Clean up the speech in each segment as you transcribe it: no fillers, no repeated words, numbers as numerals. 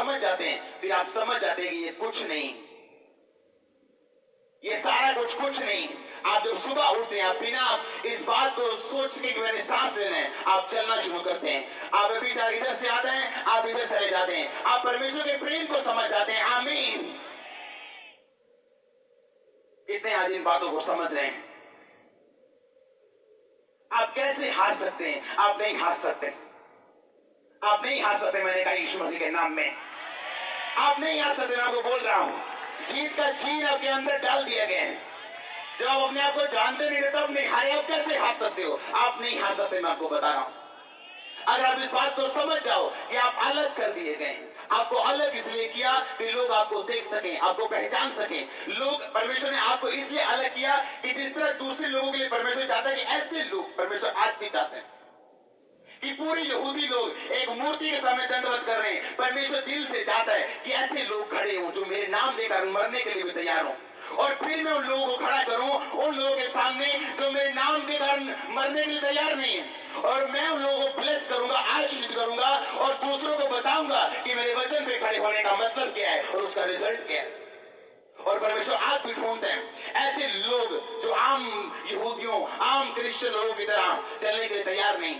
समझ जाते हैं, फिर आप समझ जाते हैं कि ये कुछ नहीं, ये सारा कुछ नहीं। आप जब सुबह उठते हैं, आप बिना इस बात को सोच के कि मैंने सांस लेना है, आप चलना शुरू करते हैं। आप अभी इधर से आते हैं, आप इधर चले जाते हैं, आप परमेश्वर के प्रेम को समझ जाते हैं। आमीन। कितने आज इन बातों को समझ रहे हैं? आप कैसे हार सकते हैं? आप नहीं हार सकते, आप नहीं हार सकते। मैंने कहा यीशु मसीह के नाम में आप नहीं हार सकते। मैं आपको बोल रहा हूं, जीत का जीन आपके अंदर डाल दिया गया है। जब आप अपने आप को जानते नहीं रहते, आप नहीं हारे, आप कैसे हार सकते हो? आप नहीं हार सकते, मैं आपको बता रहा हूं। अगर आप इस बात को समझ जाओ कि आप अलग कर दिए गए, आपको अलग इसलिए किया कि लोग आपको देख सकें, आपको पहचान सकें। लोग, परमेश्वर ने आपको इसलिए अलग किया कि जिस तरह दूसरे लोगों के लिए परमेश्वर चाहता है कि ऐसे लोग परमेश्वर आज भी चाहते हैं कि पूरे यहूदी लोग एक मूर्ति के सामने दंडवत कर रहे हैं। परमेश्वर दिल से चाहता है कि ऐसे लोग खड़े हों जो मेरे नाम लेकर मरने के लिए भी तैयार हों, और फिर मैं उन लोगों को खड़ा करूं, उन लोगों के सामने जो मेरे नाम के कारण मरने के लिए तैयार नहीं है, और मैं उन लोगों को ब्लेस करूंगा, आशीषित करूंगा, और दूसरों को बताऊंगा कि मेरे वचन पे खड़े होने का मतलब क्या है और उसका रिजल्ट क्या है। और परमेश्वर आज भी ढूंढते हैं ऐसे लोग जो आम यहूदियों, आम क्रिश्चियन लोगों की तरह चलने के लिए तैयार नहीं,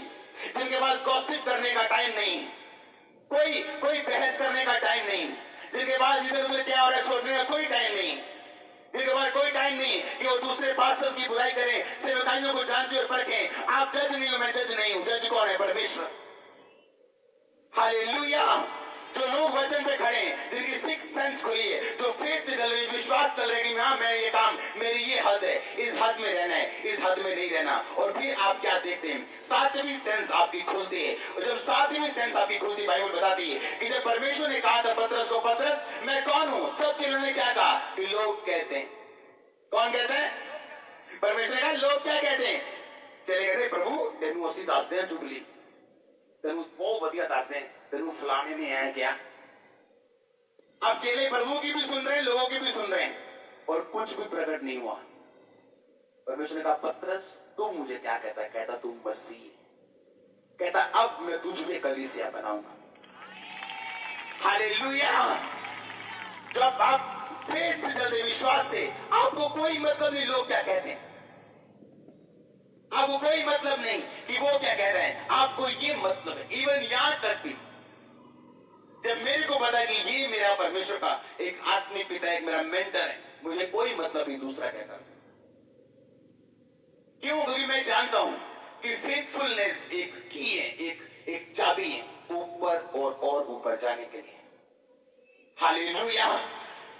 जिनके पास गॉसिप करने का टाइम नहीं, कोई बहस करने का टाइम नहीं, जिनके पास इधर उधर क्या हो रहा है सोचने का कोई टाइम नहीं, जिनके पास कोई टाइम नहीं कि वो दूसरे पास्टर्स की बुराई करें, सेवकाइयों को जांचें और परखें। आप जज नहीं हो, मैं जज नहीं हूं। जज कौन है? परमेश्वर। हालेलुया। जो लोग वचन पे खड़े हैं, जिनकी सिक्स सेंस खुली है, जो फेथ से चल रही, विश्वास चल रहे कि हाँ मैं ये काम, मेरी ये हद है, इस हद में रहना है, इस हद में नहीं रहना। और फिर आप क्या देखते हैं? सातवीं सेंस आपकी खुलती है। और जब सातवीं सेंस आपकी खुलती है, बाइबल बताती है कि जब परमेश्वर ने कहा था पतरस को, पतरस मैं कौन हूं, सब चीजों ने क्या कहा कि लोग कहते हैं। कौन कहते हैं? परमेश्वर ने कहा लोग क्या कहते हैं? चले कहते प्रभु तेनू असी दस दे चुगली, तेनू बहुत बढ़िया दस दे, तेनू फलाने ने है क्या। अब चेले प्रभु की भी सुन रहे हैं, लोगों की भी सुन रहे हैं, और कुछ भी प्रकट नहीं हुआ। परमेश्वर ने कहा पतरस तू मुझे क्या कहता है? कहता तू मसीह। कहता अब मैं तुझ में कलीसिया बनाऊंगा। हालेलुया। जब आप फेथ से चलते, विश्वास से, आपको कोई मतलब नहीं लोग क्या कहते हैं, आपको कोई मतलब नहीं कि वो क्या कह रहे हैं, आपको ये मतलब है। इवन यहां तक भी जब मेरे को पता कि ये मेरा परमेश्वर का एक आत्मिक पिता, एक मेरा मेंटर है, मुझे कोई मतलब नहीं दूसरा कहता। क्यों? क्योंकि मैं जानता हूं कि फेथफुलनेस एक की है, एक चाबी है ऊपर और ऊपर जाने के लिए। हालेलुया।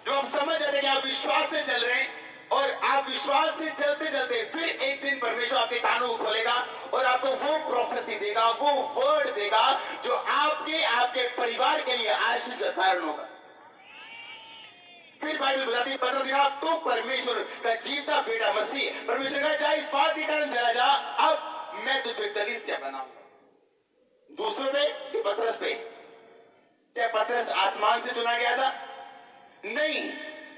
जब आप समझ जाते कि आप विश्वास से चल रहे हैं, और आप विश्वास से चलते चलते फिर एक दिन परमेश्वर आपके कानों को खोलेगा और आपको वो प्रोफेसी देगा, वो वर्ड देगा जो आपके परिवार के लिए आशीष का कारण होगा। फिर बाइबल बताती है पतरस ने कहा तो परमेश्वर का जीवता बेटा मसीह, परमेश्वर का जा इस बात के कारण चला जा, अब मैं तुझे कलीसिया बनाऊंगा। दूसरों पे कि पतरस पे? क्या पतरस आसमान से चुना गया था? नहीं,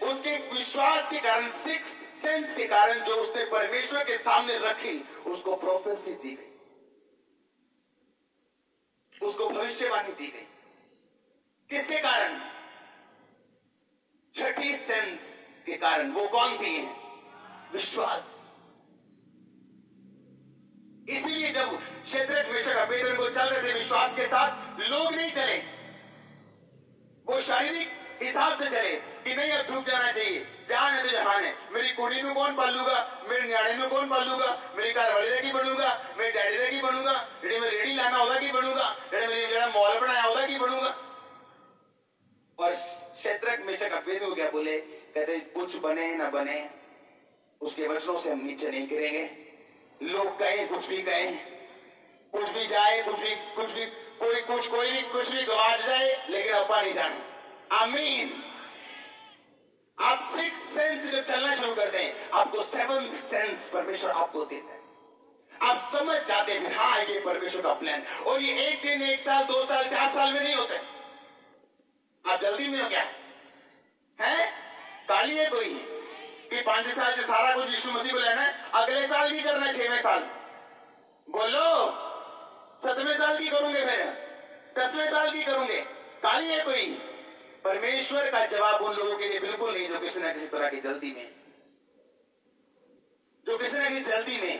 उसके विश्वास के कारण, सिक्स सेंस के कारण जो उसने परमेश्वर के सामने रखी, उसको प्रोफेसी दी गई, उसको भविष्यवाणी दी गई। किसके कारण? छठी सेंस के कारण। वो कौन सी है? विश्वास। इसलिए जब शद्रक मेशक अबेदनगो को चल रहे थे विश्वास के साथ, लोग नहीं चले, वो शारीरिक हिसाब से चले कि नहीं अब झुक जाना चाहिए, जहान है तो जहान है, मेरी कुड़ी में कौन पालूगा, मेरे न्याणे में कौन पालूगा, मेरी घर वाले की बनूंगा, मेरे डैडी की बनूंगा, जेडे मैं रेडी लाना होगा की बनूंगा, जेडे मेरी जेड़ा मॉल बनाया होगा की बनूंगा। और शद्रक मेशक अबेदनगो क्या बोले? कहते कुछ बने ना बने, उसके वचनों से हम नीचे नहीं गिरेंगे। लोग कहें कुछ भी कहें, कुछ भी जाए, कोई भी कुछ भी गवाच जाए, लेकिन अपा नहीं जाना। आमीन। आप सिक्स सेंस जब चलना शुरू करते हैं, आपको सेवंथ सेंस परमेश्वर आपको देता है। आप समझ जाते हैं हाँ ये परमेश्वर का प्लान, और ये एक दिन, एक साल, 2 साल, 4 साल में नहीं होते। आप जल्दी में हो क्या है? काली है कोई कि 5 साल से सारा कुछ यीशु मसीह को लेना है, अगले साल की करना है, 6वें साल बोलो, 7वें साल की करूंगे, फिर 10वें साल की करूंगे। काली है कोई परमेश्वर का जवाब उन लोगों के लिए बिल्कुल नहीं जो किसी न किसी तरह की जल्दी में, जो किसी न किसी जल्दी में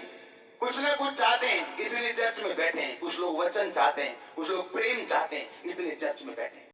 कुछ ना कुछ चाहते हैं इसलिए चर्च में बैठे हैं। कुछ लोग वचन चाहते हैं, कुछ लोग प्रेम चाहते हैं इसलिए चर्च में बैठे हैं।